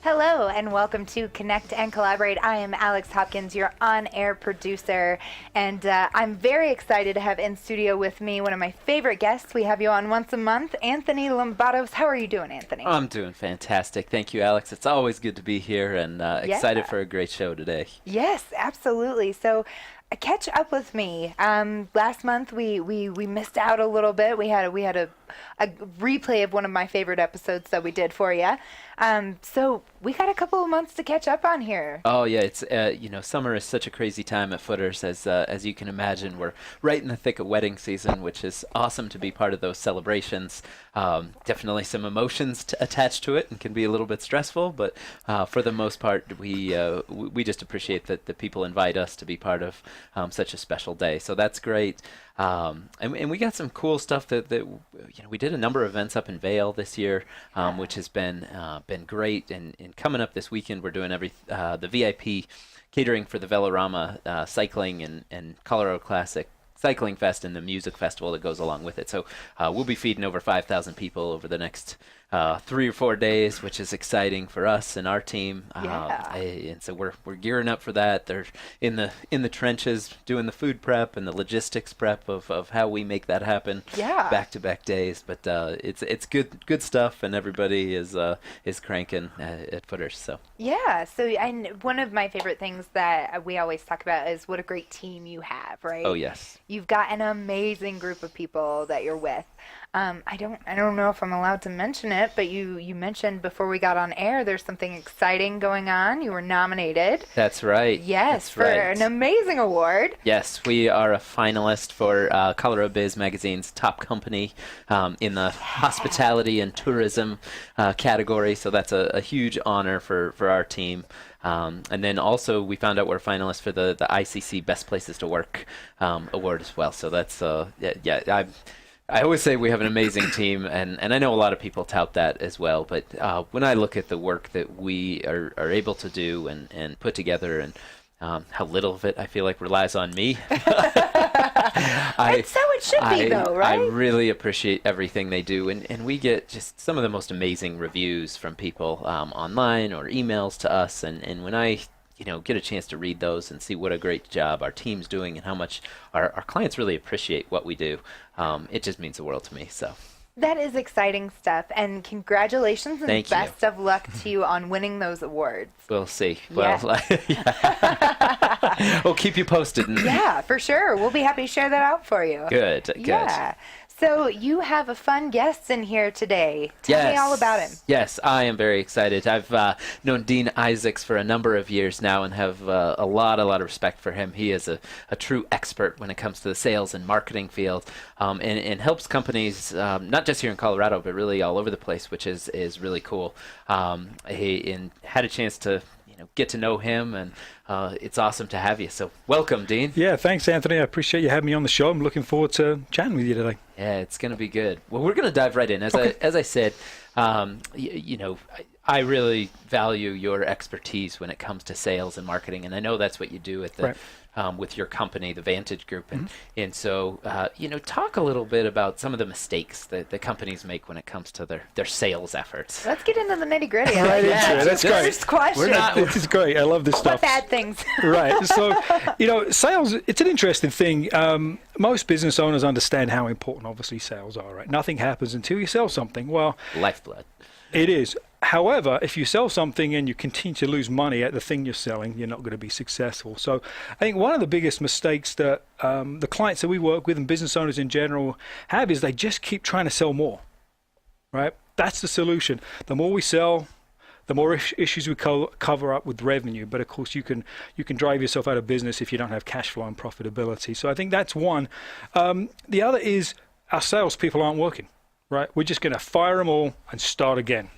Hello and welcome to Connect and Collaborate. I am Alex Hopkins, your on-air producer, and I'm very excited to have in studio with me one of my favorite guests. We have you on once a month, Anthony Lombatos. How are you doing, Anthony? I'm doing fantastic. Thank you, Alex. It's always good to be here and excited for a great show today. Yes, absolutely. So catch up with me. Last month we missed out a little bit. We had a replay of one of my favorite episodes that we did for you. So we got a couple of months to catch up on here. Oh yeah, it's summer is such a crazy time at Footers, as you can imagine. We're right in the thick of wedding season, which is awesome to be part of those celebrations. Definitely some emotions attached to it, and can be a little bit stressful. But for the most part, we just appreciate that the people invite us to be part of such a special day. So that's great. And we got some cool stuff that we did a number of events up in Vail this year, which has been great. And coming up this weekend, we're doing the VIP catering for the Velorama cycling and Colorado Classic Cycling Fest and the music festival that goes along with it. So we'll be feeding over 5,000 people over the next 3 or 4 days, which is exciting for us and our team. And so we're gearing up for that. They're in the trenches doing the food prep and the logistics prep of how we make that happen. Back-to-back days, but it's good stuff, and everybody is cranking at Footers. So and one of my favorite things that we always talk about is what a great team you have, right? Oh yes. You've got an amazing group of people that you're with. I don't know if I'm allowed to mention it, but you mentioned before we got on air there's something exciting going on. You were nominated. That's right. Yes, for an amazing award. Yes, we are a finalist for Colorado Biz Magazine's Top Company in the hospitality and tourism category. So that's a huge honor for our team. And then also we found out we're finalists for the ICC Best Places to Work award as well. So that's I always say we have an amazing team, and I know a lot of people tout that as well. But when I look at the work that we are able to do and put together, and how little of it I feel like relies on me. And so it should be, though, right? I really appreciate everything they do, and we get just some of the most amazing reviews from people online or emails to us, and when I get a chance to read those and see what a great job our team's doing and how much our clients really appreciate what we do, it just means the world to me. So that is exciting stuff, and congratulations and best of luck to you on winning those awards. We'll see. Well, we'll keep you posted. Yeah, for sure. We'll be happy to share that out for you. Good. Yeah. So you have a fun guest in here today. Tell me all about him. Yes, I am very excited. I've known Dean Isaacs for a number of years now and have a lot of respect for him. He is a true expert when it comes to the sales and marketing field, and helps companies not just here in Colorado, but really all over the place, which is really cool. He had a chance to get to know him, and it's awesome to have you. So welcome, Dean. Yeah, thanks, Anthony. I appreciate you having me on the show. I'm looking forward to chatting with you today. Yeah, it's going to be good. Well, we're going to dive right in. As I said, I really value your expertise when it comes to sales and marketing, and I know that's what you do at the with your company, the Vantage Group, and so talk a little bit about some of the mistakes that the companies make when it comes to their sales efforts. Let's get into the nitty gritty. That's great. First question. This is great. I love this stuff. What bad things? Right. So, sales, it's an interesting thing. Most business owners understand how important, obviously, sales are, right? Nothing happens until you sell something. Well, lifeblood. It is. However, if you sell something and you continue to lose money at the thing you're selling, you're not going to be successful. So I think one of the biggest mistakes that the clients that we work with and business owners in general have is they just keep trying to sell more, right? That's the solution. The more we sell, the more issues we cover up with revenue. But of course, you can drive yourself out of business if you don't have cash flow and profitability. So I think that's one. The other is our salespeople aren't working, right? We're just going to fire them all and start again.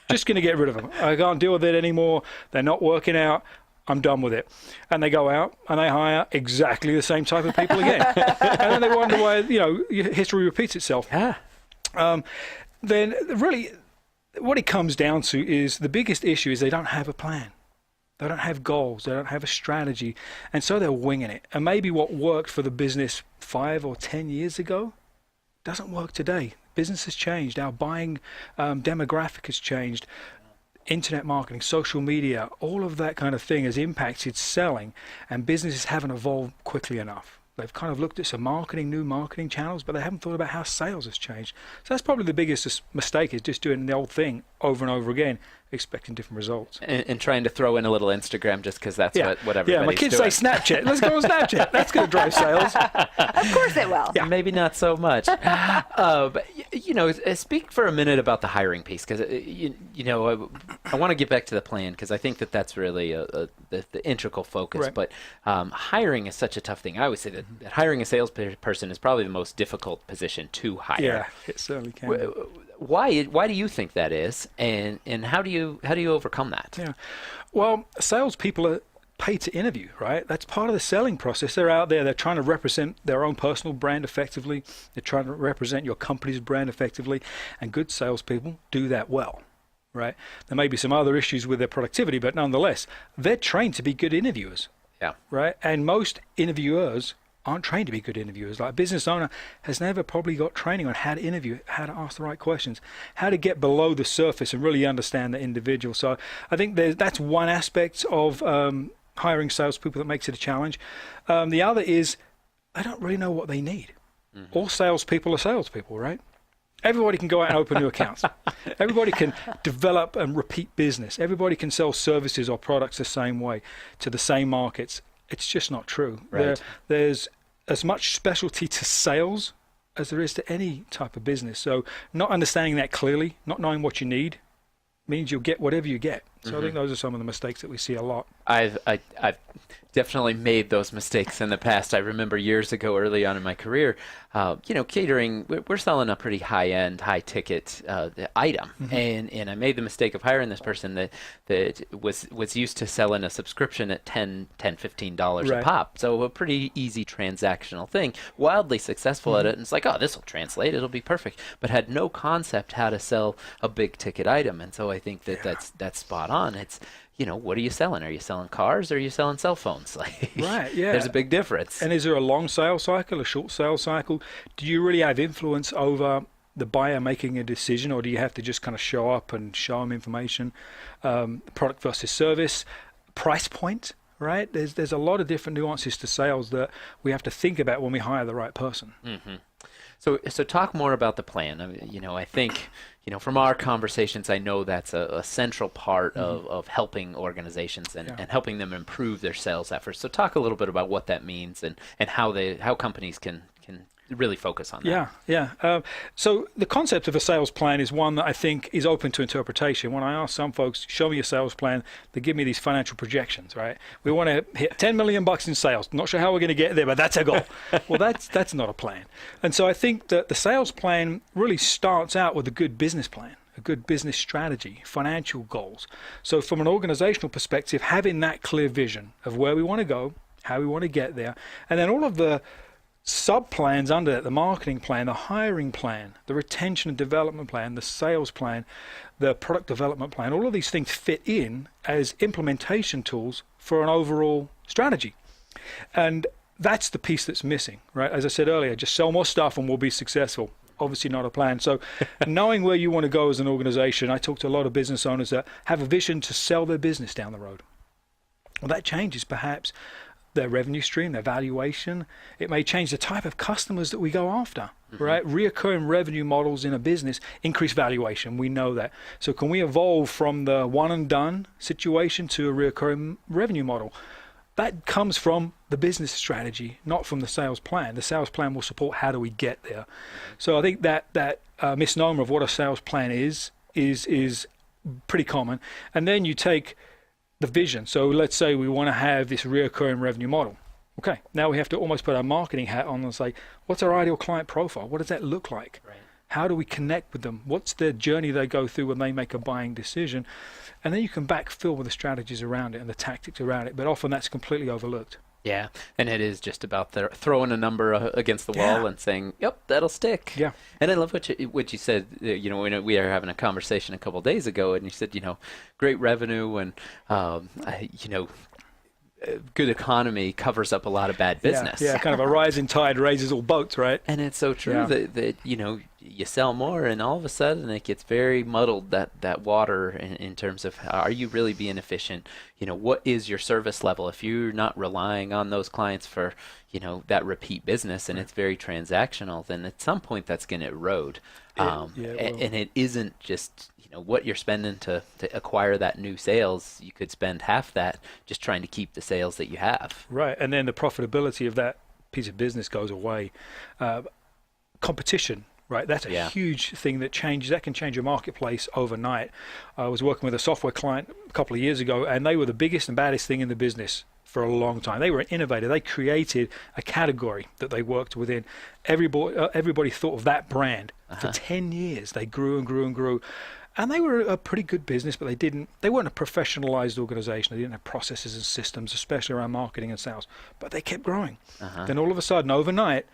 Just going to get rid of them. I can't deal with it anymore. They're not working out. I'm done with it. And they go out and they hire exactly the same type of people again. And then they wonder why, history repeats itself. Then really what it comes down to is the biggest issue is they don't have a plan. They don't have goals. They don't have a strategy. And so they're winging it. And maybe what worked for the business 5 or 10 years ago doesn't work today. Business has changed. Our buying demographic has changed. internet marketing, social media, all of that kind of thing has impacted selling, and businesses haven't evolved quickly enough. They've kind of looked at some new marketing channels, but they haven't thought about how sales has changed. So that's probably the biggest mistake, is just doing the old thing over and over again, expecting different results. And trying to throw in a little Instagram just because that's what everybody's Yeah, my kids doing. say Snapchat. Let's go on Snapchat. That's going to drive sales. Of course it will. Yeah, maybe not so much. But speak for a minute about the hiring piece, because I want to get back to the plan, because I think that's really the integral focus. Right. But hiring is such a tough thing. I always say that hiring a salesperson is probably the most difficult position to hire. Yeah, it certainly can. Why do you think that is, and how do you overcome that? Yeah, well, salespeople are paid to interview, right? That's part of the selling process. They're out there, they're trying to represent their own personal brand effectively. They're trying to represent your company's brand effectively, and good salespeople do that well, right? There may be some other issues with their productivity, but nonetheless, they're trained to be good interviewers. Yeah. Right? And most interviewers aren't trained to be good interviewers. Like, a business owner has never probably got training on how to interview, how to ask the right questions, how to get below the surface and really understand the individual. So I think that's one aspect of hiring salespeople that makes it a challenge. The other is they don't really know what they need. Mm-hmm. All salespeople are salespeople, right? Everybody can go out and open new accounts. Everybody can develop and repeat business. Everybody can sell services or products the same way to the same markets. It's just not true. Right. There's as much specialty to sales as there is to any type of business. So not understanding that clearly, not knowing what you need, means you'll get whatever you get. So I think those are some of the mistakes that we see a lot. I've definitely made those mistakes in the past. I remember years ago, early on in my career, catering, we're selling a pretty high-end, high-ticket item. And I made the mistake of hiring this person that was used to selling a subscription at $10, $15 a pop. So a pretty easy transactional thing. Wildly successful at it. And it's like, oh, this will translate. It'll be perfect. But had no concept how to sell a big-ticket item. And so I think that's spot on. It's, what are you selling? Are you selling cars or are you selling cell phones? Right, yeah. There's a big difference. And is there a long sales cycle, a short sales cycle? Do you really have influence over the buyer making a decision, or do you have to just kind of show up and show them information? Product versus service, price point, right? There's a lot of different nuances to sales that we have to think about when we hire the right person. Mm-hmm. So talk more about the plan. I mean, I think, from our conversations, I know that's a central part of helping organizations and helping them improve their sales efforts. So talk a little bit about what that means and how companies can really focus on that. Yeah. So the concept of a sales plan is one that I think is open to interpretation. When I ask some folks, show me your sales plan, they give me these financial projections, right? We want to hit $10 million in sales. Not sure how we're going to get there, but that's our goal. Well, that's not a plan. And so I think that the sales plan really starts out with a good business plan, a good business strategy, financial goals. So from an organizational perspective, having that clear vision of where we want to go, how we want to get there, and then all of the sub-plans under that, the marketing plan, the hiring plan, the retention and development plan, the sales plan, the product development plan, all of these things fit in as implementation tools for an overall strategy. And that's the piece that's missing, right? As I said earlier, just sell more stuff and we'll be successful. Obviously not a plan. So knowing where you want to go as an organization, I talk to a lot of business owners that have a vision to sell their business down the road. Well, that changes perhaps their revenue stream, their valuation. It may change the type of customers that we go after, right? Reoccurring revenue models in a business increase valuation. We know that. So can we evolve from the one and done situation to a reoccurring revenue model? That comes from the business strategy, not from the sales plan. The sales plan will support how do we get there. So I think that misnomer of what a sales plan is pretty common. And then you take the vision. So let's say we want to have this reoccurring revenue model. Okay, now we have to almost put our marketing hat on and say, what's our ideal client profile? What does that look like? Right. How do we connect with them? What's the journey they go through when they make a buying decision? And then you can backfill with the strategies around it and the tactics around it. But often that's completely overlooked. Yeah, and it is just about throwing a number against the wall and saying, "Yep, that'll stick." Yeah, and I love what you said. When we were having a conversation a couple of days ago, and you said, great revenue and good economy covers up a lot of bad business. Yeah, kind of a rising tide raises all boats, right? And it's so true that you sell more, and all of a sudden it gets very muddled, that water in terms of are you really being efficient? What is your service level? If you're not relying on those clients for, that repeat business, and it's very transactional, then at some point that's going to erode. And it isn't just what you're spending to acquire that new sales. You could spend half that just trying to keep the sales that you have. Right, and then the profitability of that piece of business goes away. Competition, right? That's a huge thing that can change a marketplace overnight. I was working with a software client a couple of years ago, and they were the biggest and baddest thing in the business for a long time. They were an innovator. They created a category that they worked within. Everybody thought of that brand. For 10 years. They grew and grew and grew. And they were a pretty good business, but they weren't a professionalized organization. They didn't have processes and systems, especially around marketing and sales. But they kept growing. Then all of a sudden, overnight,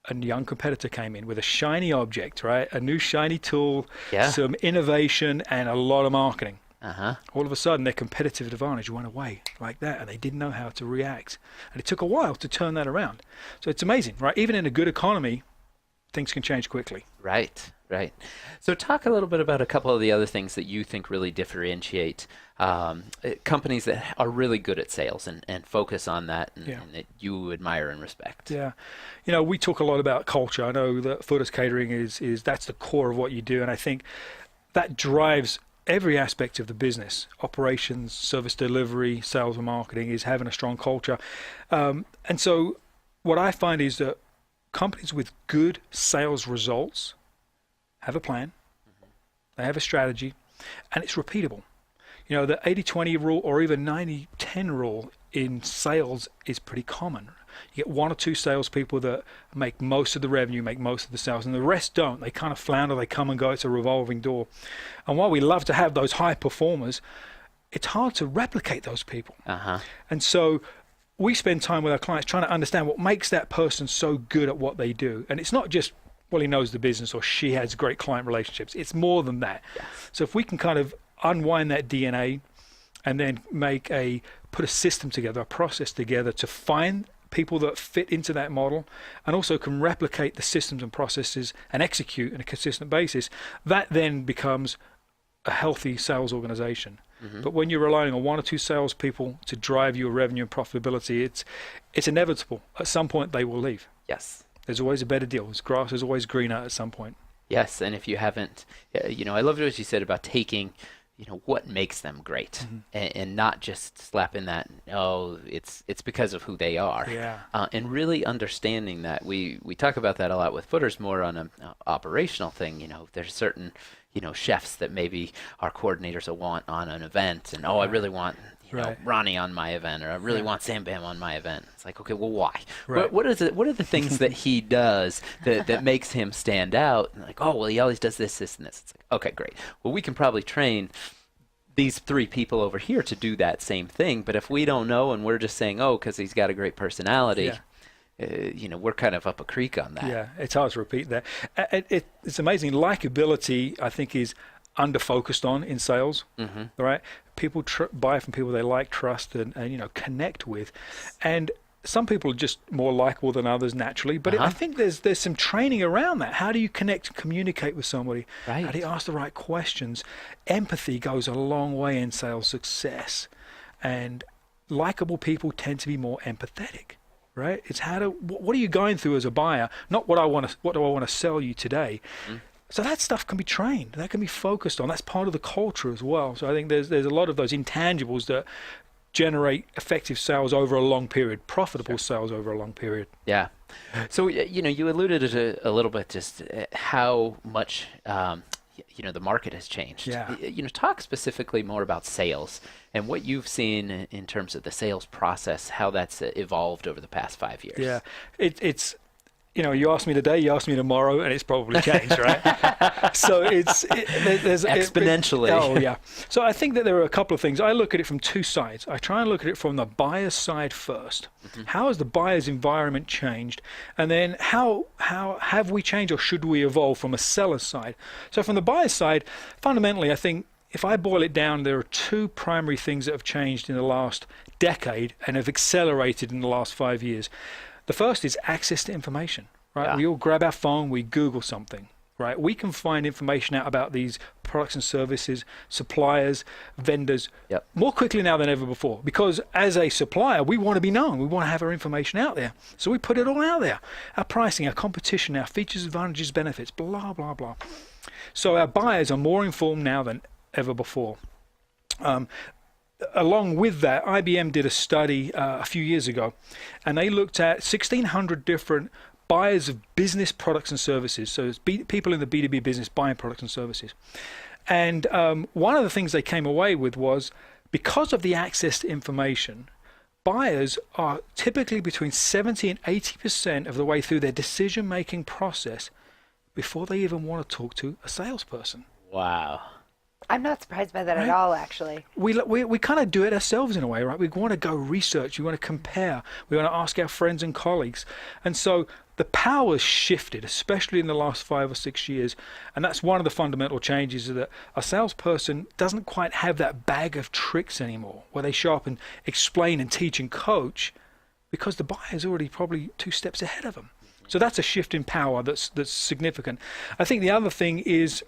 a young competitor came in with a shiny object, right? A new shiny tool, some innovation, and a lot of marketing. All of a sudden, their competitive advantage went away like that, and they didn't know how to react. And it took a while to turn that around. So it's amazing, right? Even in a good economy, things can change quickly. Right. So talk a little bit about a couple of the other things that you think really differentiate companies that are really good at sales and focus on that and that you admire and respect. Yeah. We talk a lot about culture. I know that Footers Catering is that's the core of what you do. And I think that drives every aspect of the business, operations, service delivery, sales and marketing, is having a strong culture. And so what I find is that companies with good sales results have a plan, they have a strategy, and it's repeatable. The 80-20 rule or even 90-10 rule in sales is pretty common. You get one or two salespeople that make most of the revenue, make most of the sales, and the rest don't. They kind of flounder, they come and go, it's a revolving door. And while we love to have those high performers, it's hard to replicate those people. And so we spend time with our clients trying to understand what makes that person so good at what they do. And it's not just, well, he knows the business or she has great client relationships. It's more than that. So if we can kind of unwind that DNA and then put a system together, a process together to find people that fit into that model and also can replicate the systems and processes and execute on a consistent basis, that then becomes a healthy sales organization. But when you're relying on one or two salespeople to drive your revenue and profitability, it's inevitable. At some point, they will leave. Yes. There's always a better deal. This grass is always greener at some point. Yes, and if you haven't, I loved what you said about taking, what makes them great, and not just slapping that, it's because of who they are. And really understanding that. We talk about that a lot with Footers, more on an operational thing. There's certain chefs that maybe our coordinators will want on an event, and I really want Ronnie on my event, or I really want Sam Bam on my event. It's like, okay, well, why? What are the things that he does that makes him stand out? And like, he always does this, this, and this. It's like, okay, great. Well, we can probably train these three people over here to do that same thing, but if we don't know and we're just saying, because he's got a great personality, we're kind of up a creek on that. Yeah, it's hard to repeat that. It's amazing. Likability, I think, is under-focused on in sales, right? People buy from people they like, trust, and connect with. And some people are just more likable than others naturally, but I think there's some training around that. How do you connect and communicate with somebody? How do you ask the right questions? Empathy goes a long way in sales success. And likable people tend to be more empathetic. Right? It's what are you going through as a buyer? Not what do I want to sell you today? So that stuff can be trained. That can be focused on. That's part of the culture as well. So I think there's a lot of those intangibles that generate effective sales over a long period, profitable sales over a long period. Yeah. So you alluded to a little bit just how much the market has changed. Talk specifically more about sales and what you've seen in terms of the sales process, how that's evolved over the past 5 years. Yeah, it's you ask me today, you ask me tomorrow, and it's probably changed, right? So there's exponentially. So I think that there are a couple of things. I look at it from two sides. I try and look at it from the buyer's side first. How has the buyer's environment changed? And then how have we changed, or should we evolve from a seller's side? So from the buyer's side, fundamentally, I think if I boil it down, there are two primary things that have changed in the last decade and have accelerated in the last 5 years. The first is access to information, right? We all grab our phone, we Google something, right? We can find information out about these products and services, suppliers, vendors, more quickly now than ever before. Because as a supplier, we want to be known. We want to have our information out there. So we put it all out there. Our pricing, our competition, our features, advantages, benefits, blah, blah, blah. So our buyers are more informed now than ever before. Along with that, IBM did a study a few years ago, and they looked at 1,600 different buyers of business products and services. So it's people in the B2B business buying products and services. And one of the things they came away with was, because of the access to information, buyers are typically between 70 and 80% of the way through their decision-making process before they even want to talk to a salesperson. Wow. I'm not surprised by that at all, actually. We kind of do it ourselves in a way, right? We want to go research, we want to compare, we want to ask our friends and colleagues. And so the power's shifted, especially in the last 5 or 6 years. And that's one of the fundamental changes, is that a salesperson doesn't quite have that bag of tricks anymore, where they show up and explain and teach and coach, because the buyer's already probably 2 steps ahead of them. So that's a shift in power that's significant. I think the other thing is,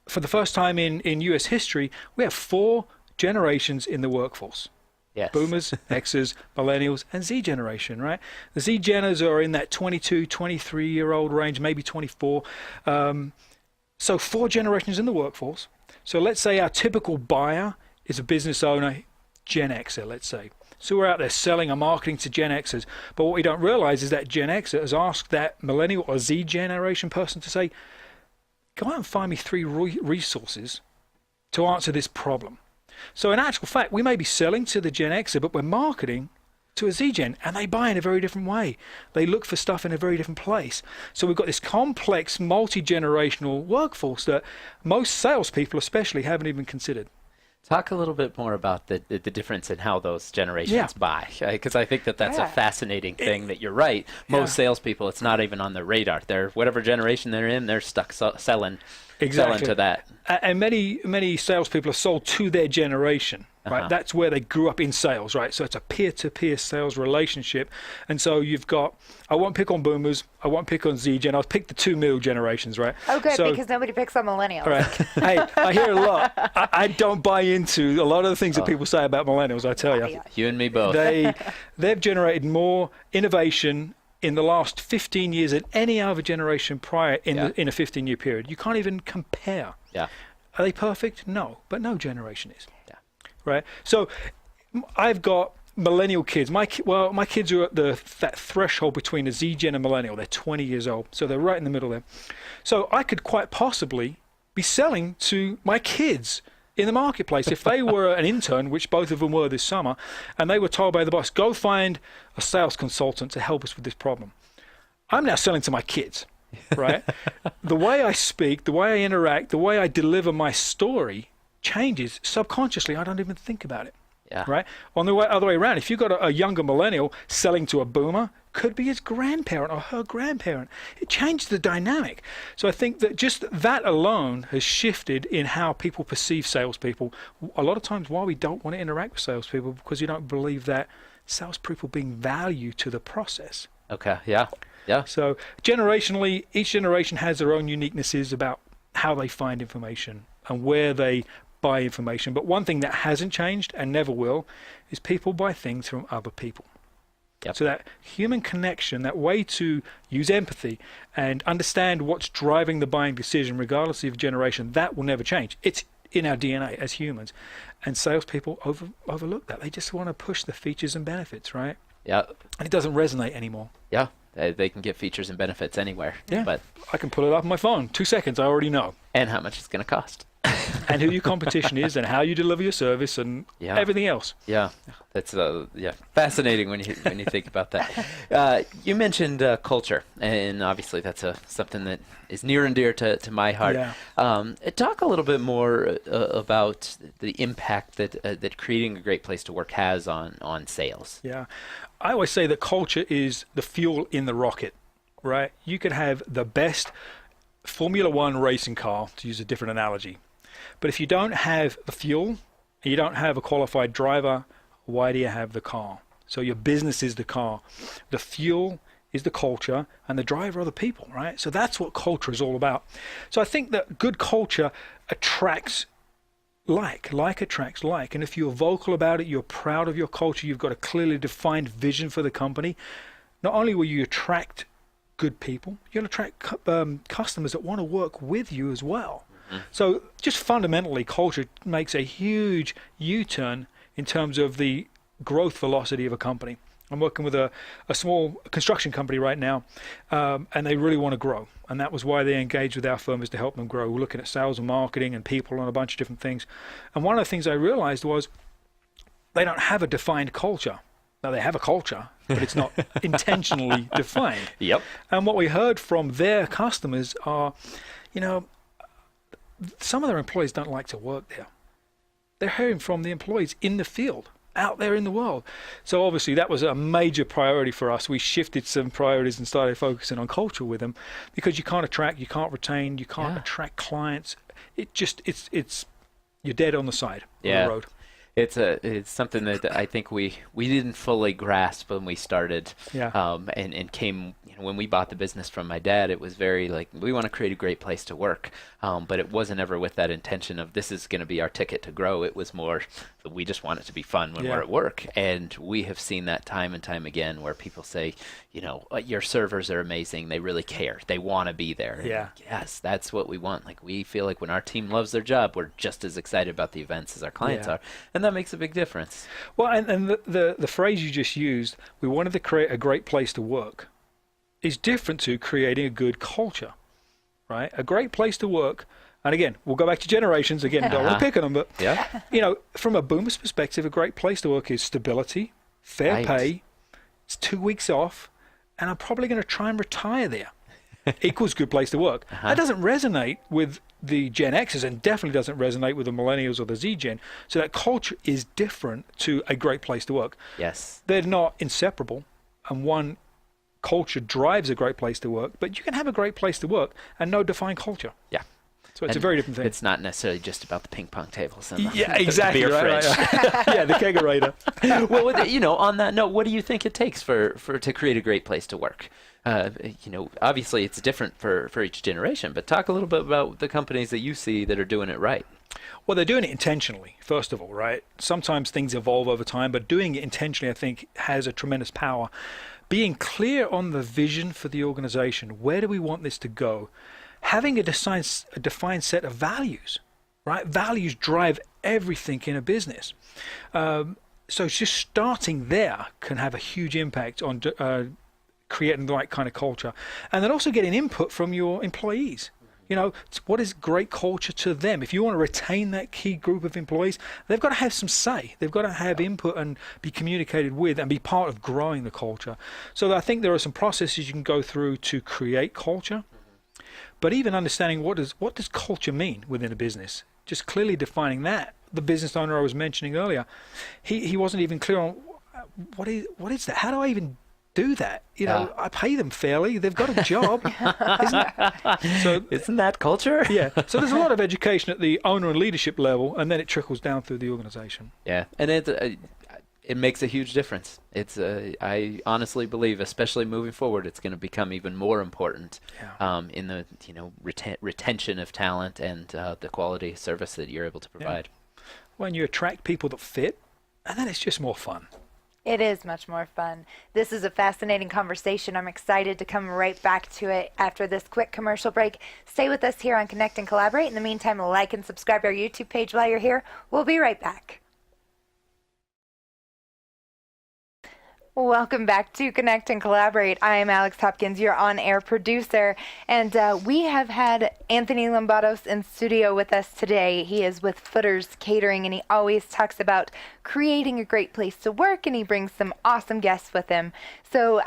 for the first time in US history, we have 4 generations in the workforce. Yes. Boomers, Xers, Millennials, and Z generation, right? The Z Genners are in that 22, 23-year-old range, maybe 24. So 4 generations in the workforce. So let's say our typical buyer is a business owner, Gen Xer, let's say. So we're out there selling and marketing to Gen Xers. But what we don't realize is that Gen Xer has asked that Millennial or Z generation person to say, go out and find me 3 resources to answer this problem. So in actual fact, we may be selling to the Gen Xer, but we're marketing to a Z Gen, and they buy in a very different way. They look for stuff in a very different place. So we've got this complex, multi-generational workforce that most salespeople especially haven't even considered. Talk a little bit more about the difference in how those generations buy, because I think that's a fascinating thing. That you're right. Most salespeople, it's not even on their radar. They're whatever generation they're in, they're stuck selling to that. And many salespeople are sold to their generation. Right, that's where they grew up in sales, right? So it's a peer-to-peer sales relationship, and so you've got. I won't pick on boomers. I won't pick on Z Gen. I'll pick the 2 middle generations, right? Oh, good, because nobody picks on millennials. Right. Hey, I hear a lot. I don't buy into a lot of the things that people say about millennials. I tell you, you and me both. They've generated more innovation in the last 15 years than any other generation prior in a 15-year period. You can't even compare. Yeah. Are they perfect? No, but no generation is. Right. So I've got millennial kids. My kids are at that threshold between a Z Gen and millennial. They're 20 years old. So they're right in the middle there. So I could quite possibly be selling to my kids in the marketplace if they were an intern, which both of them were this summer, and they were told by the boss, go find a sales consultant to help us with this problem. I'm now selling to my kids. Right. The way I speak, the way I interact, the way I deliver my story changes subconsciously. I don't even think about it. Yeah. Right. On the other way around, if you've got a younger millennial selling to a boomer, could be his grandparent or her grandparent. It changed the dynamic. So I think that just that alone has shifted in how people perceive salespeople. A lot of times why we don't want to interact with salespeople, because you don't believe that salespeople bring value to the process. Okay. Yeah. Yeah. So generationally, each generation has their own uniquenesses about how they find information and where they buy information. But one thing that hasn't changed and never will is people buy things from other people. Yep. So that human connection, that way to use empathy and understand what's driving the buying decision, regardless of generation, that will never change. It's in our DNA as humans. And salespeople overlook that. They just want to push the features and benefits, right? Yeah. And it doesn't resonate anymore. Yeah. They can get features and benefits anywhere. Yeah. But I can pull it up on my phone. 2 seconds, I already know. And how much it's going to cost. And who your competition is and how you deliver your service and everything else. Yeah, that's fascinating when you think about that. You mentioned culture, and obviously that's something that is near and dear to my heart. Yeah. Talk a little bit more about the impact that creating a great place to work has on sales. Yeah, I always say that culture is the fuel in the rocket, right? You could have the best Formula One racing car, to use a different analogy. But if you don't have the fuel, and you don't have a qualified driver, why do you have the car? So your business is the car. The fuel is the culture, and the driver are the people, right? So that's what culture is all about. So I think that good culture attracts like attracts like. And if you're vocal about it, you're proud of your culture, you've got a clearly defined vision for the company, not only will you attract good people, you'll attract customers that want to work with you as well. So just fundamentally, culture makes a huge U-turn in terms of the growth velocity of a company. I'm working with a small construction company right now, and they really want to grow. And that was why they engaged with our firm, is to help them grow. We're looking at sales and marketing and people and a bunch of different things. And one of the things I realized was they don't have a defined culture. Now, they have a culture, but it's not intentionally defined. Yep. And what we heard from their customers are, some of their employees don't like to work there. They're hearing from the employees in the field, out there in the world. So obviously that was a major priority for us. We shifted some priorities and started focusing on culture with them, because you can't attract, you can't retain, you can't attract clients. It's you're dead on the side of the road. It's something that I think we didn't fully grasp when we started. And came, when we bought the business from my dad, it was very like, we want to create a great place to work, but it wasn't ever with that intention of this is going to be our ticket to grow. It was more, we just want it to be fun when we're at work. And we have seen that time and time again, where people say, your servers are amazing, they really care, they want to be there. Yeah. And yes, that's what we want. Like, we feel like when our team loves their job, we're just as excited about the events as our clients are, and that makes a big difference. Well, and the phrase you just used, we wanted to create a great place to work, is different to creating a good culture, right? A great place to work, and again, we'll go back to generations again, don't want to pick on them, but from a boomer's perspective, a great place to work is stability, fair pay, it's 2 weeks off, and I'm probably going to try and retire there. Equals good place to work. That doesn't resonate with the Gen Xers, and definitely doesn't resonate with the millennials or the Z Gen. So that culture is different to a great place to work. Yes. They're not inseparable, and one culture drives a great place to work, but you can have a great place to work and no defined culture. Yeah. So it's a very different thing. It's not necessarily just about the ping pong tables and exactly, the beer fridge. Yeah, the kegerator. Well, on that note, what do you think it takes to create a great place to work? Obviously it's different for each generation, but talk a little bit about the companies that you see that are doing it right. Well, they're doing it intentionally, first of all, right? Sometimes things evolve over time, but doing it intentionally, I think, has a tremendous power. Being clear on the vision for the organization, where do we want this to go? Having a defined set of values, right? Values drive everything in a business. So just starting there can have a huge impact on creating the right kind of culture. And then also getting input from your employees. What is great culture to them? If you want to retain that key group of employees, they've got to have some say. They've got to have input and be communicated with and be part of growing the culture. So I think there are some processes you can go through to create culture, but even understanding what does culture mean within a business, just clearly defining that. The business owner I was mentioning earlier, he wasn't even clear on what is that? How do I even do that? I pay them fairly. They've got a job. Isn't that culture? Yeah. So there's a lot of education at the owner and leadership level, and then it trickles down through the organization. Yeah, and it makes a huge difference. I honestly believe, especially moving forward, it's going to become even more important in the retention of talent and the quality of service that you're able to provide. When you attract people that fit, and then it's just more fun. It is much more fun. This is a fascinating conversation. I'm excited to come right back to it after this quick commercial break. Stay with us here on Connect and Collaborate. In the meantime, like and subscribe to our YouTube page while you're here. We'll be right back. Welcome back to Connect and Collaborate. I am Alex Hopkins, your on-air producer, and we have had Anthony Lombados in studio with us today. He is with Footers Catering, and he always talks about creating a great place to work, and he brings some awesome guests with him. So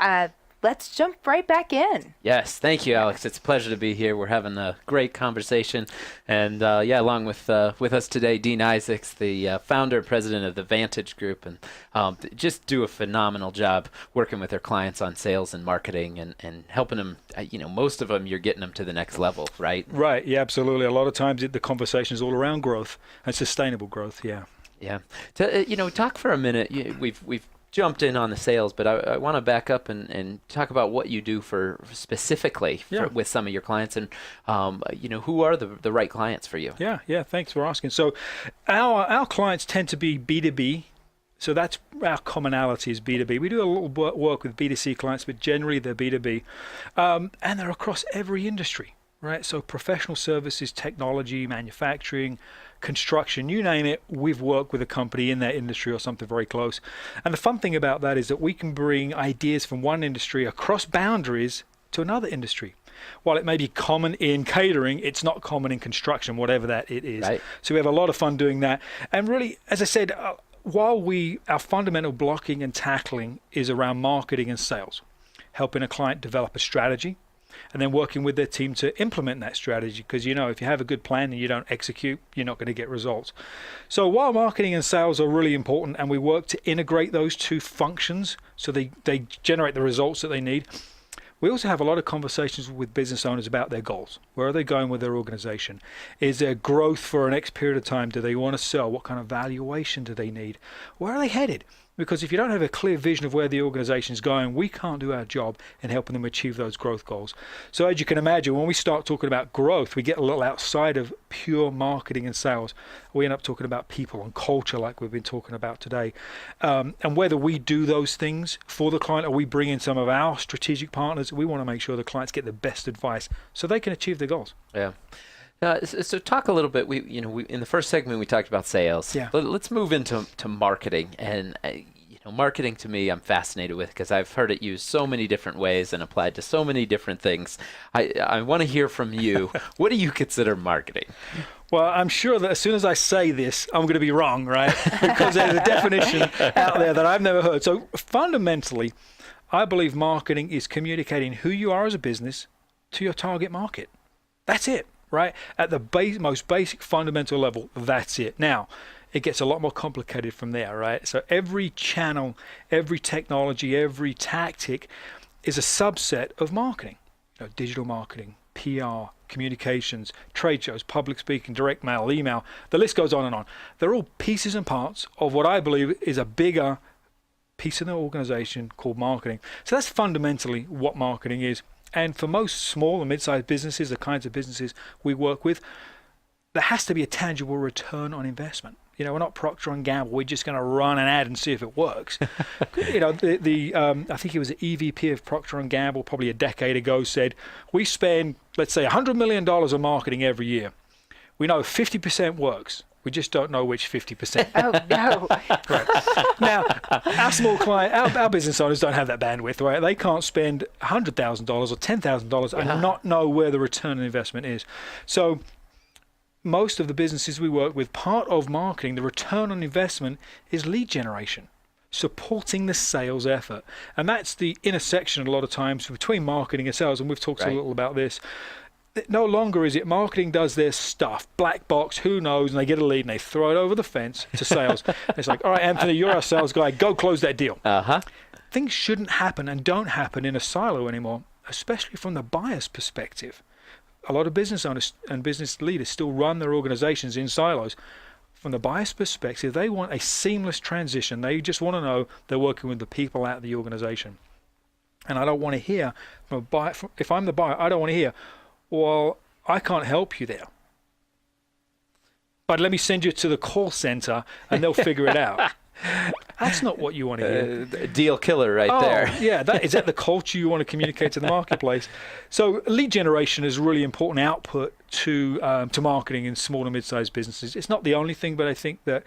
let's jump right back in. Yes, thank you, Alex. It's a pleasure to be here. We're having a great conversation. And along with us today, Dean Isaacs, the founder and president of the Vantage Group, and just do a phenomenal job working with their clients on sales and marketing and helping them. Most of them, you're getting them to the next level, right? Right, yeah, absolutely. A lot of times the conversation is all around growth and sustainable growth, yeah. Yeah. Talk for a minute. We've jumped in on the sales, but I want to back up and talk about what you do for specifically with some of your clients, and who are the right clients for you? Yeah. Thanks for asking. So, our clients tend to be B2B. So that's our commonality is B2B. We do a little work with B2C clients, but generally they're B2B, and they're across every industry, right? So professional services, technology, manufacturing, construction, you name it, we've worked with a company in that industry or something very close. And the fun thing about that is that we can bring ideas from one industry across boundaries to another industry. While it may be common in catering, it's not common in construction, whatever that it is. Right. So we have a lot of fun doing that. And really, as I said, while our fundamental blocking and tackling is around marketing and sales, helping a client develop a strategy, and then working with their team to implement that strategy. Because, if you have a good plan and you don't execute, you're not going to get results. So while marketing and sales are really important, and we work to integrate those two functions so they generate the results that they need, we also have a lot of conversations with business owners about their goals. Where are they going with their organization? Is there growth for an X period of time? Do they want to sell? What kind of valuation do they need? Where are they headed? Because if you don't have a clear vision of where the organization is going, we can't do our job in helping them achieve those growth goals. So as you can imagine, when we start talking about growth, we get a little outside of pure marketing and sales. We end up talking about people and culture like we've been talking about today. And whether we do those things for the client or we bring in some of our strategic partners, we want to make sure the clients get the best advice so they can achieve their goals. Yeah. So talk a little bit. We in the first segment we talked about sales. Yeah. Let's move into marketing. And marketing to me, I'm fascinated with because I've heard it used so many different ways and applied to so many different things. I want to hear from you. What do you consider marketing? Well, I'm sure that as soon as I say this, I'm going to be wrong, right? Because there's a definition out there that I've never heard. So fundamentally, I believe marketing is communicating who you are as a business to your target market. That's it. Right? At the most basic fundamental level, that's it. Now, it gets a lot more complicated from there, right? So every channel, every technology, every tactic is a subset of marketing. Digital marketing, PR, communications, trade shows, public speaking, direct mail, email, the list goes on and on. They're all pieces and parts of what I believe is a bigger piece of the organization called marketing. So that's fundamentally what marketing is. And for most small and mid-sized businesses, the kinds of businesses we work with, there has to be a tangible return on investment. We're not Procter & Gamble. We're just going to run an ad and see if it works. I think it was the EVP of Procter & Gamble probably a decade ago said, we spend, let's say, $100 million on marketing every year. We know 50% works. We just don't know which 50%. Oh, no. Right. Now, our small client, our business owners don't have that bandwidth, right? They can't spend $100,000 or $10,000 and not know where the return on investment is. So most of the businesses we work with, part of marketing, the return on investment is lead generation, supporting the sales effort. And that's the intersection a lot of times between marketing and sales. And we've talked a little about this. No longer is it marketing does their stuff, black box, who knows, and they get a lead and they throw it over the fence to sales. It's like, all right, Anthony, you're our sales guy, go close that deal. Things shouldn't happen and don't happen in a silo anymore, especially from the buyer's perspective. A lot of business owners and business leaders still run their organizations in silos. From the buyer's perspective, they want a seamless transition. They just want to know they're working with the people at the organization. And I don't want to hear from a buyer, if I'm the buyer, I don't want to hear, well, I can't help you there, but let me send you to the call center and they'll figure it out. That's not what you want to hear. Deal killer right there. Yeah, is that the culture you want to communicate to the marketplace? So lead generation is a really important output to marketing in small and mid-sized businesses. It's not the only thing, but I think that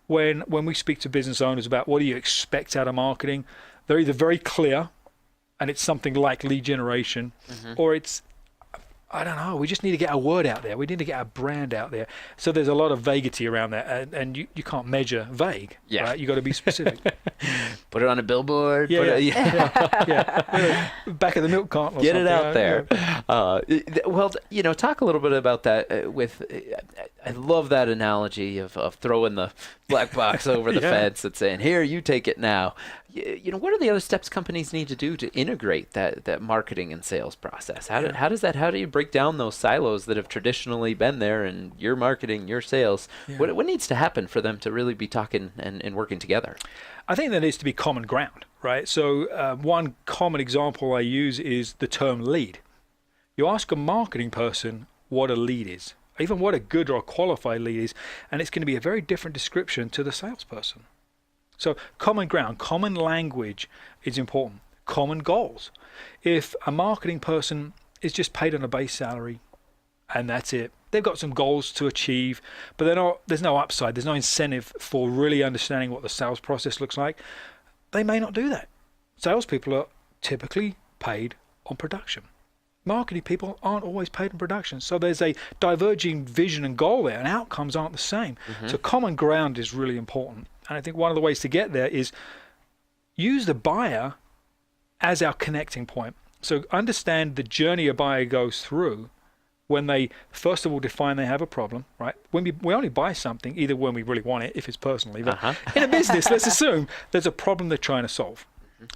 when we speak to business owners about what do you expect out of marketing, they're either very clear, and it's something like lead generation, or it's, I don't know, we just need to get our word out there. We need to get our brand out there. So there's a lot of vaguity around that, and you can't measure vague. Yeah. Right? You got to be specific. Put it on a billboard. Yeah. Back of the milk carton. Get it out there. Well, talk a little bit about that. I love that analogy of throwing the black box over the fence and saying, "Here, you take it now." What are the other steps companies need to do to integrate that marketing and sales process? How do you break down those silos that have traditionally been there in your marketing, your sales? What needs to happen for them to really be talking and working together? I think there needs to be common ground, right? So one common example I use is the term lead. You ask a marketing person what a lead is, even what a good or a qualified lead is, and it's going to be a very different description to the salesperson. So common ground, common language is important. Common goals. If a marketing person is just paid on a base salary and that's it, they've got some goals to achieve, but there's no upside, there's no incentive for really understanding what the sales process looks like, they may not do that. Salespeople are typically paid on production. Marketing people aren't always paid on production. So there's a diverging vision and goal there, and outcomes aren't the same. So common ground is really important. And I think one of the ways to get there is use the buyer as our connecting point. So understand the journey a buyer goes through when they, first of all, define they have a problem, right? When we only buy something, either when we really want it, if it's personally, but in a business, let's assume there's a problem they're trying to solve.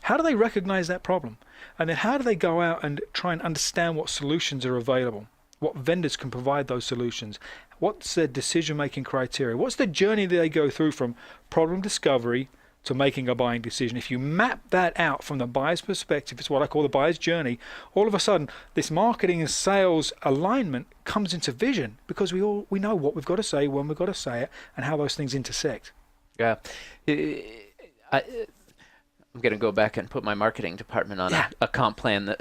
How do they recognize that problem? And then how do they go out and try and understand what solutions are available? What vendors can provide those solutions? What's their decision-making criteria? What's the journey that they go through from problem discovery to making a buying decision? If you map that out from the buyer's perspective, it's what I call the buyer's journey, all of a sudden this marketing and sales alignment comes into vision because we know what we've got to say, when we've got to say it, and how those things intersect. Yeah. I'm going to go back and put my marketing department on a comp plan that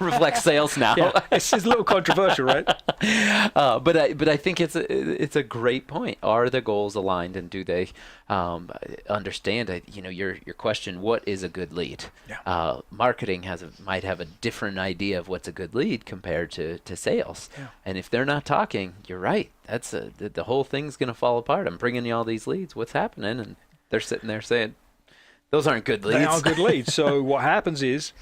reflects sales now. Yeah, it's a little controversial, right? But I think it's a great point. Are the goals aligned, and do they understand? Your question, what is a good lead? Yeah. Marketing might have a different idea of what's a good lead compared to sales. Yeah. And if they're not talking, you're right. That's the whole thing's going to fall apart. I'm bringing you all these leads. What's happening? And they're sitting there saying, those aren't good leads. They are good leads. So what happens is,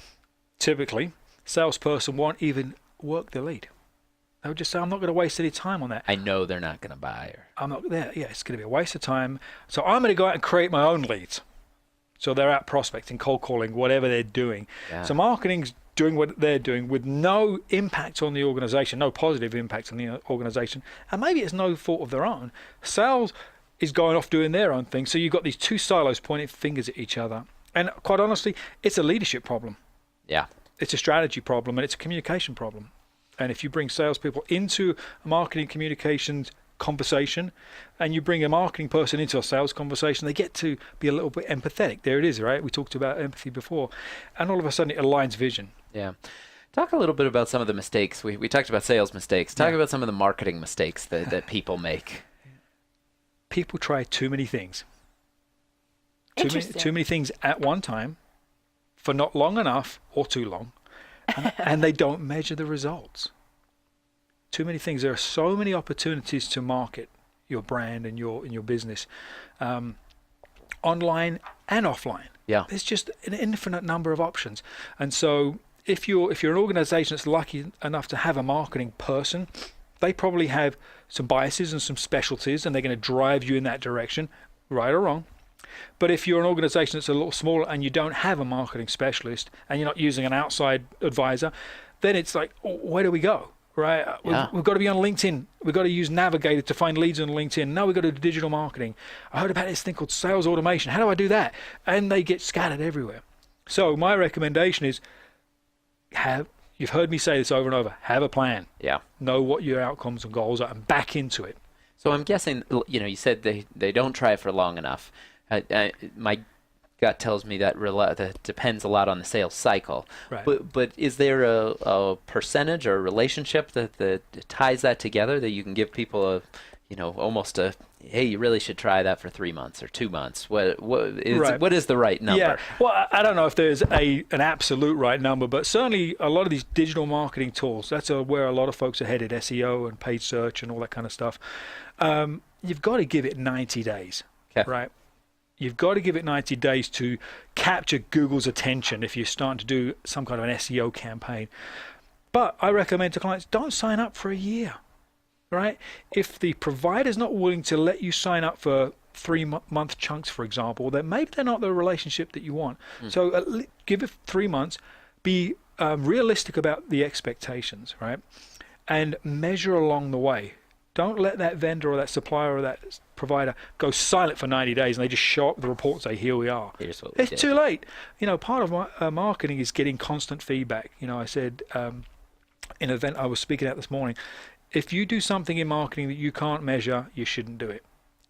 typically, salesperson won't even work the lead. They'll just say, I'm not going to waste any time on that. I know they're not going to buy. I'm not there. Yeah, it's going to be a waste of time. So I'm going to go out and create my own leads. So they're out prospecting, cold calling, whatever they're doing. Yeah. So marketing's doing what they're doing with no impact on the organization, no positive impact on the organization. And maybe it's no fault of their own. Sales is going off doing their own thing. So you've got these two silos pointing fingers at each other. And quite honestly, it's a leadership problem. Yeah. It's a strategy problem, and it's a communication problem. And if you bring salespeople into a marketing communications conversation, and you bring a marketing person into a sales conversation, they get to be a little bit empathetic. There it is, right? We talked about empathy before. And all of a sudden it aligns vision. Yeah. Talk a little bit about some of the mistakes. We talked about sales mistakes. Talk about some of the marketing mistakes that people make. People try too many things. Too many things at one time for not long enough or too long, and they don't measure the results. Too many things. There are so many opportunities to market your brand and your business, online and offline. Yeah. There's just an infinite number of options, and so if you're an organization that's lucky enough to have a marketing person, they probably have some biases and some specialties, and they're going to drive you in that direction, right or wrong. But if you're an organization that's a little smaller and you don't have a marketing specialist and you're not using an outside advisor, then it's like, where do we go, right? Yeah. We've got to be on LinkedIn. We've got to use Navigator to find leads on LinkedIn. Now we've got to do digital marketing. I heard about this thing called sales automation. How do I do that? And they get scattered everywhere. So my recommendation is you've heard me say this over and over, have a plan. Yeah. Know what your outcomes and goals are and back into it. So I'm guessing, you said they don't try it for long enough. My gut tells me that depends a lot on the sales cycle. Right. But is there a percentage or a relationship that ties that together, that you can give people almost hey, you really should try that for 3 months or 2 months? What is the right number? Yeah. Well, I don't know if there's an absolute right number, but certainly a lot of these digital marketing tools, that's where a lot of folks are headed, SEO and paid search and all that kind of stuff. You've got to give it 90 days, right? You've got to give it 90 days to capture Google's attention if you're starting to do some kind of an SEO campaign. But I recommend to clients, don't sign up for a year. Right? If the provider's not willing to let you sign up for 3-month chunks, for example, then maybe they're not the relationship that you want. So give it 3 months, be realistic about the expectations, right? And measure along the way. Don't let that vendor or that supplier or that provider go silent for 90 days and they just show up with the report and say, here we are. Here's what we It's did. too late. Part of my marketing is getting constant feedback. I said in an event I was speaking at this morning, if you do something in marketing that you can't measure, you shouldn't do it.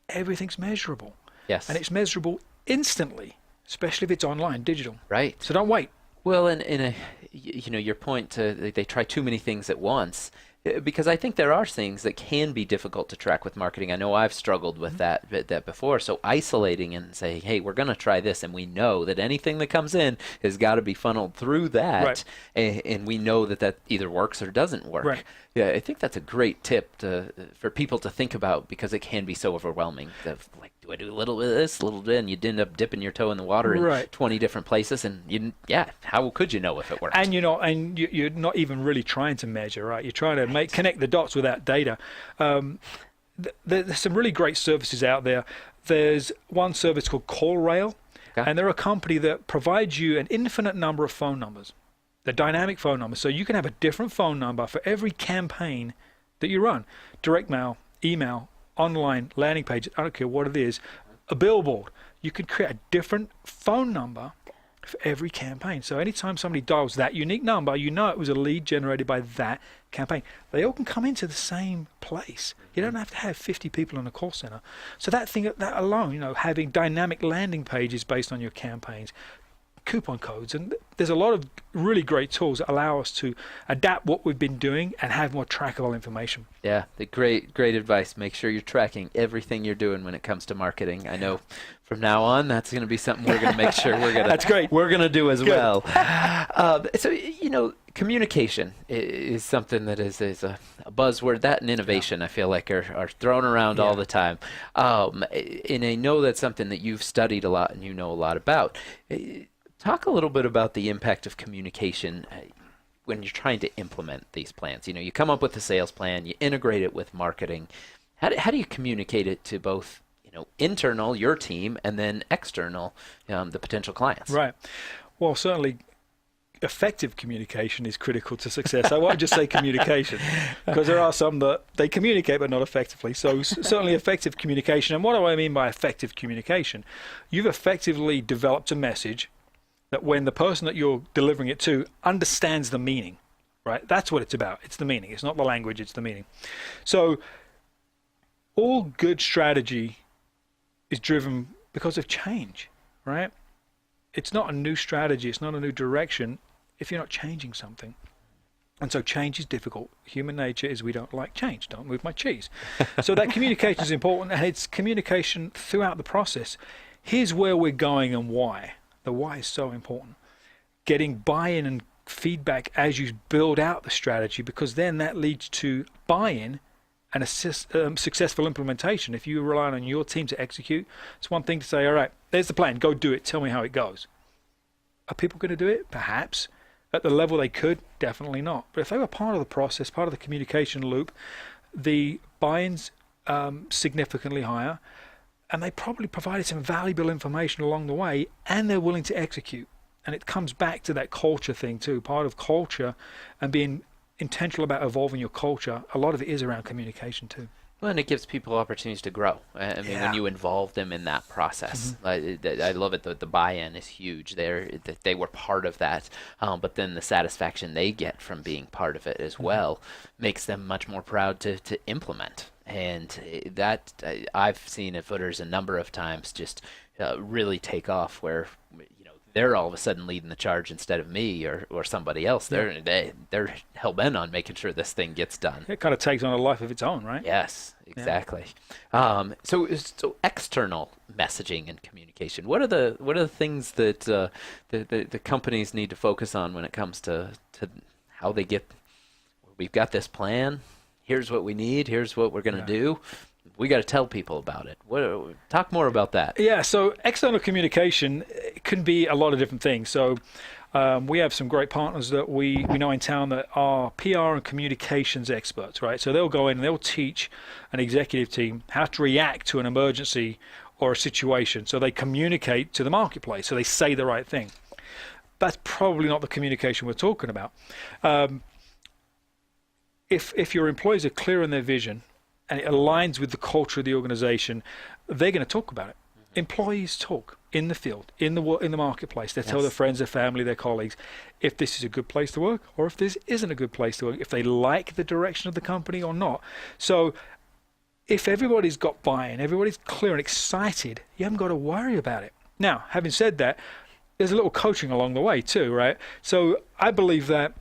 Everything's measurable. Yes. And it's measurable instantly, especially if it's online, digital. Right. So don't wait. Well, and your point they try too many things at once, because I think there are things that can be difficult to track with marketing. I know I've struggled with that before. So isolating and saying, hey, we're going to try this, and we know that anything that comes in has got to be funneled through that, Right. and we know that either works or doesn't work. Right. Yeah, I think that's a great tip for people to think about, because it can be so overwhelming. Like, do I do a little bit of this, a little bit, and you end up dipping your toe in the water in Right. 20 different places, and how could you know if it works? And you're not even really trying to measure, right? You're trying to connect the dots without data. There's some really great services out there. There's one service called CallRail, Okay. and they're a company that provides you an infinite number of phone numbers. They're dynamic phone numbers, so you can have a different phone number for every campaign that you run. Direct mail, email, online, landing page, I don't care what it is, a billboard. You could create a different phone number for every campaign. So anytime somebody dials that unique number, you know it was a lead generated by that campaign. They all can come into the same place. You don't have to have 50 people in a call center. So that alone, having dynamic landing pages based on your campaigns, coupon codes, and there's a lot of really great tools that allow us to adapt what we've been doing and have more trackable information. Yeah, the great advice. Make sure you're tracking everything you're doing when it comes to marketing. I know from now on that's going to be something we're going to make sure That's great. We're going to do as Good. well. So communication is something that is a buzzword. That and innovation, I feel like are thrown around all the time. And I know that's something that you've studied a lot and you know a lot about. Talk a little bit about the impact of communication when you're trying to implement these plans. You come up with a sales plan, you integrate it with marketing. How do you communicate it to both, internal, your team, and then external, the potential clients? Right. Well, certainly effective communication is critical to success. I won't just say communication, because there are some that they communicate but not effectively. So certainly effective communication. And what do I mean by effective communication? You've effectively developed a message that when the person that you're delivering it to understands the meaning, right? That's what it's about. It's the meaning. It's not the language, it's the meaning. So all good strategy is driven because of change, right? It's not a new strategy. It's not a new direction if you're not changing something. And so change is difficult. Human nature is we don't like change. Don't move my cheese. So that communication is important, and it's communication throughout the process. Here's where we're going and why. The why is so important. Getting buy-in and feedback as you build out the strategy, because then that leads to buy-in and a successful implementation. If you rely on your team to execute, it's one thing to say, all right, there's the plan, go do it, tell me how it goes. Are people going to do it? Perhaps. At the level they could, definitely not. But if they were part of the process, part of the communication loop, the buy-in's significantly higher, and they probably provided some valuable information along the way, and they're willing to execute. And it comes back to that culture thing too. Part of culture and being intentional about evolving your culture, a lot of it is around communication too. Well, and it gives people opportunities to grow. I mean, when you involve them in that process, I love it. The buy-in is huge. They were part of that, but then the satisfaction they get from being part of it as well makes them much more proud to implement. And that I've seen at Footers a number of times just really take off, where they're all of a sudden leading the charge instead of me or somebody else. They're hell bent on making sure this thing gets done. It kind of takes on a life of its own, right? Yes, exactly. So external messaging and communication. What are the things that the companies need to focus on when it comes to how they get? We've got this plan. Here's what we need. Here's what we're going to do. We got to tell people about it. Talk more about that. Yeah, so external communication can be a lot of different things. So we have some great partners that we know in town that are PR and communications experts, right? So they'll go in and they'll teach an executive team how to react to an emergency or a situation. So they communicate to the marketplace. So they say the right thing. That's probably not the communication we're talking about. If your employees are clear in their vision and it aligns with the culture of the organization, they're going to talk about it. Employees talk in the field, in the marketplace. They tell their friends, their family, their colleagues, if this is a good place to work or if this isn't a good place to work, if they like the direction of the company or not. So if everybody's got buy-in, everybody's clear and excited, you haven't got to worry about it. Now, having said that, there's a little coaching along the way too, right? So I believe that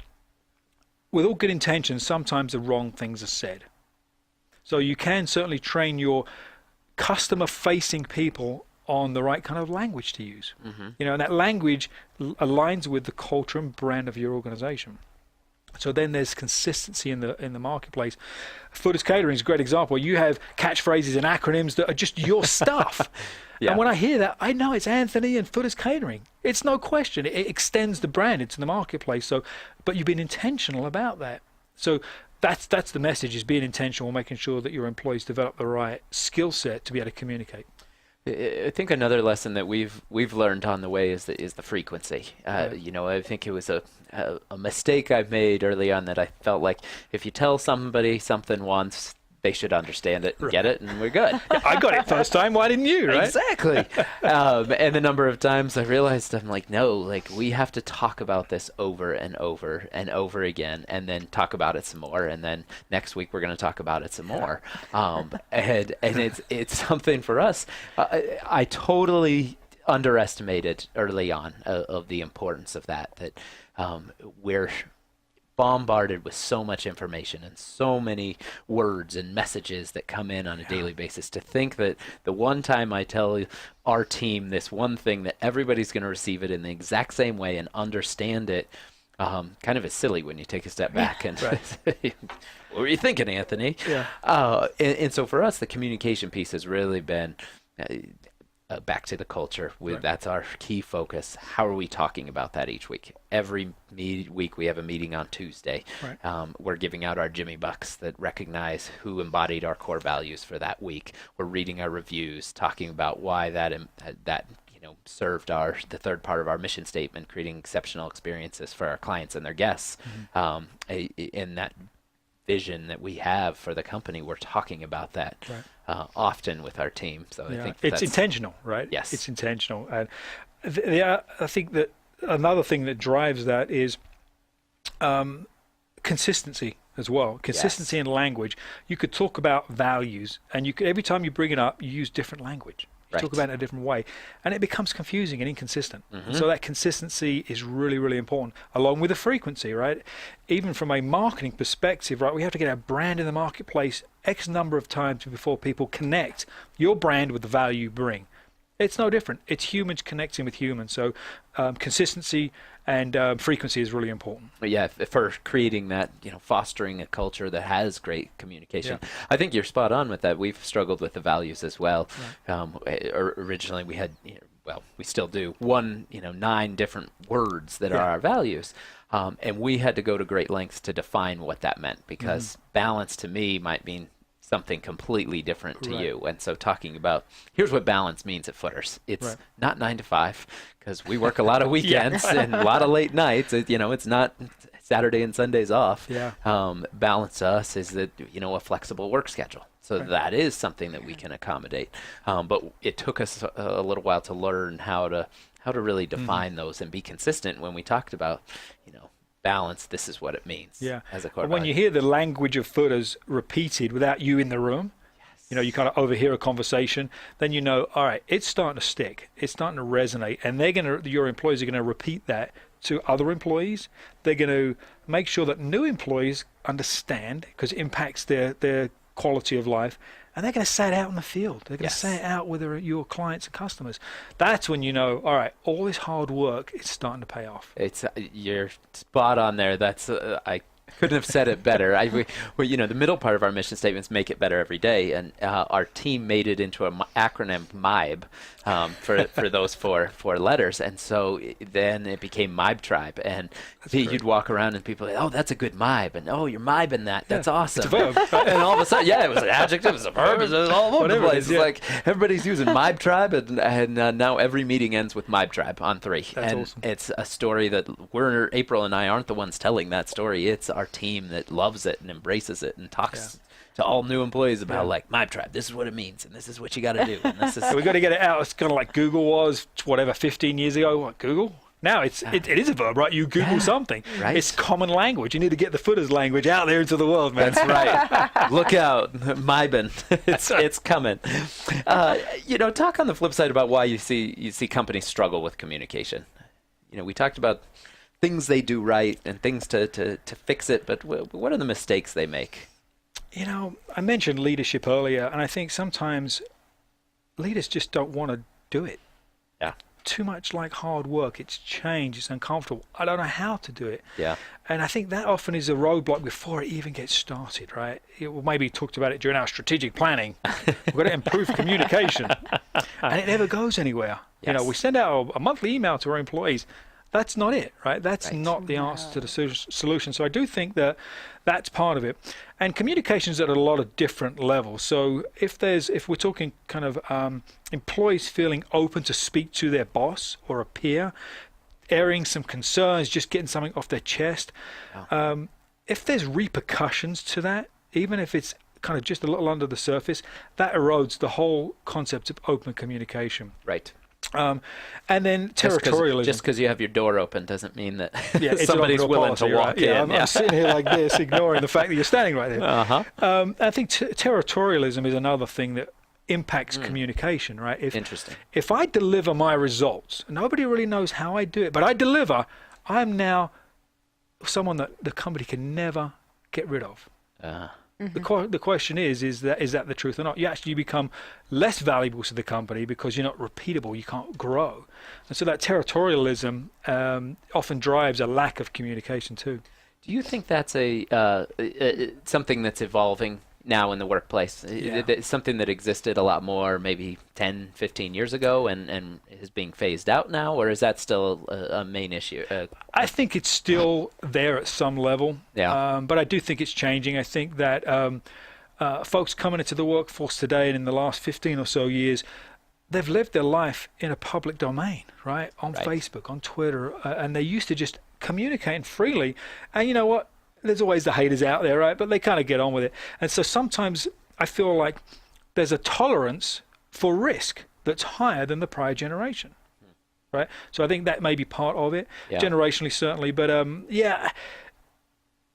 with all good intentions, sometimes the wrong things are said. So you can certainly train your customer-facing people on the right kind of language to use. You know, and that language aligns with the culture and brand of your organization. So then there's consistency in the marketplace. Footers Catering is a great example. You have catchphrases and acronyms that are just your stuff. And when I hear that, I know it's Anthony and Footers Catering. It's no question. It extends the brand into the marketplace. So, but you've been intentional about that. So that's the message, is being intentional, making sure that your employees develop the right skill set to be able to communicate. I think another lesson that we've learned on the way is the frequency. You know, I think it was a mistake I've made early on, that I felt like if you tell somebody something once, they should understand it and get it, and we're good. I got it first time. Why didn't you? Right? Exactly. And the number of times I realized, I'm like, no, like we have to talk about this over and over and over again, and then talk about it some more, and then next week we're going to talk about it some more. And it's something for us. I totally underestimated early on of the importance of that we're bombarded with so much information and so many words and messages that come in on a daily basis. To think that the one time I tell our team this one thing, that everybody's going to receive it in the exact same way and understand it, kind of is silly when you take a step back and what were you thinking, Anthony? And so for us, the communication piece has really been back to the culture. That's our key focus. How are we talking about that each week? Every week we have a meeting on Tuesday. We're giving out our Jimmy Bucks that recognize who embodied our core values for that week. We're reading our reviews, talking about why that served the third part of our mission statement, creating exceptional experiences for our clients and their guests. In that vision that we have for the company, we're talking about that often with our team. So I think it's intentional, right? Yes, it's intentional. And I think that another thing that drives that is consistency as well. Consistency in language. You could talk about values, and you could, every time you bring it up, you use different language. Talk about it in a different way, and it becomes confusing and inconsistent. So that consistency is really, really important, along with the frequency, right? Even from a marketing perspective, right, we have to get our brand in the marketplace X number of times before people connect your brand with the value you bring. It's no different. It's humans connecting with humans. So consistency and frequency is really important. But yeah, for creating that, fostering a culture that has great communication. I think you're spot on with that. We've struggled with the values as well. Originally we had, we still do 9 different words that are our values. And we had to go to great lengths to define what that meant, because balance to me might mean something completely different to you. And so talking about, here's what balance means at Footers. It's not 9 to 5, because we work a lot of weekends and a lot of late nights. It's not Saturday and Sundays off. Balance to us is that, a flexible work schedule. So that is something that we can accommodate. But it took us a little while to learn how to really define those and be consistent when we talked about, balance. This is what it means. As a core when you hear the language of Footers repeated without you in the room, you kind of overhear a conversation, then all right, it's starting to stick. It's starting to resonate, and your employees are going to repeat that to other employees. They're going to make sure that new employees understand, because it impacts their quality of life, and they're going to say it out in the field. They're going to say it out with your clients and customers. That's when all right, all this hard work is starting to pay off. You're spot on there. That's I couldn't have said it better. The middle part of our mission statements make it better every day, and our team made it into an acronym MIBE for those four letters, and so then it became MIBE Tribe, and you'd walk around and people, oh, that's a good MIBE, and oh, you're MIBing that. That's awesome. It's a verb. And all of a sudden, it was an adjective, it was a verb, it was all over the place. It's like everybody's using MIBE Tribe, and now every meeting ends with MIBE Tribe on 3. That's and awesome. It's a story that April and I aren't the ones telling that story. It's our team that loves it and embraces it and talks to all new employees about like my tribe. This is what it means, and this is what you got to do. And this is We got to get it out. It's kind of like Google was, whatever, 15 years ago. What, Google? Now it is a verb, right? You Google something. Right. It's common language. You need to get the footers language out there into the world, man. That's right. Look out, Mybin. It's coming. Talk on the flip side about why you see companies struggle with communication. We talked about things they do right and things to fix it, but what are the mistakes they make? I mentioned leadership earlier, and I think sometimes leaders just don't want to do it. Yeah. Too much like hard work. It's change. It's uncomfortable. I don't know how to do it. Yeah. And I think that often is a roadblock before it even gets started, right? Maybe talked about it during our strategic planning. We've got to improve communication. And it never goes anywhere. Yes. We send out a monthly email to our employees. That's not it, right? That's Right. not the answer to the solution. So I do think that that's part of it. And communication's at a lot of different levels. So if we're talking kind of employees feeling open to speak to their boss or a peer, airing some concerns, just getting something off their chest, if there's repercussions to that, even if it's kind of just a little under the surface, that erodes the whole concept of open communication. Right. And then territorialism. Just because you have your door open doesn't mean that It's somebody's an open door willing policy, to walk right? in. Yeah, I'm sitting here like this, ignoring the fact that you're standing right there. Uh-huh. I think territorialism is another thing that impacts communication, right? Interesting. If I deliver my results, nobody really knows how I do it, but I deliver, I'm now someone that the company can never get rid of. The question is that the truth or not? You become less valuable to the company because you're not repeatable, you can't grow. And so that territorialism often drives a lack of communication too. Do you think that's something that's evolving now in the workplace? It's something that existed a lot more maybe 10, 15 years ago and is being phased out now, or is that still a main issue? I think it's still there at some level, but I do think it's changing. I think that folks coming into the workforce today and in the last 15 or so years, they've lived their life in a public domain, right? On Facebook, on Twitter, and they're used to just communicating freely. And you know what? There's always the haters out there, right? But they kind of get on with it. And so sometimes I feel like there's a tolerance for risk that's higher than the prior generation, right? So I think that may be part of it, generationally certainly. But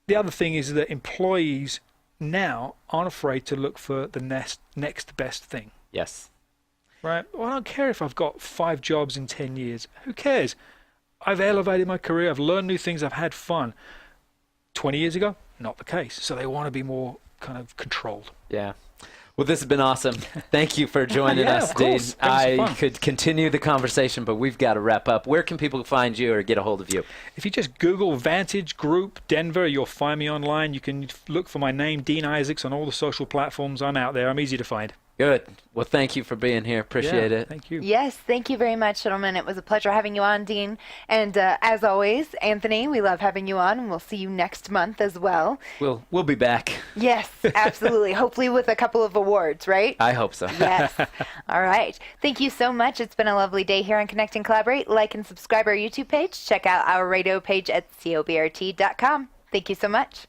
the other thing is that employees now aren't afraid to look for the next best thing. Yes. Right? Well, I don't care if I've got 5 jobs in 10 years. Who cares? I've elevated my career. I've learned new things. I've had fun. 20 years ago, not the case. So they want to be more kind of controlled. Yeah. Well, this has been awesome. Thank you for joining us, Dean. I could continue the conversation, but we've got to wrap up. Where can people find you or get a hold of you? If you just Google Vantage Group Denver, you'll find me online. You can look for my name, Dean Isaacs, on all the social platforms. I'm out there. I'm easy to find. Good. Well, thank you for being here. Appreciate it. Thank you. Yes, thank you very much, gentlemen. It was a pleasure having you on, Dean. And as always, Anthony, we love having you on, and we'll see you next month as well. We'll be back. Yes, absolutely. Hopefully with a couple of awards, right? I hope so. Yes. All right. Thank you so much. It's been a lovely day here on Connect and Collaborate. Like and subscribe our YouTube page. Check out our radio page at cobrt.com. Thank you so much.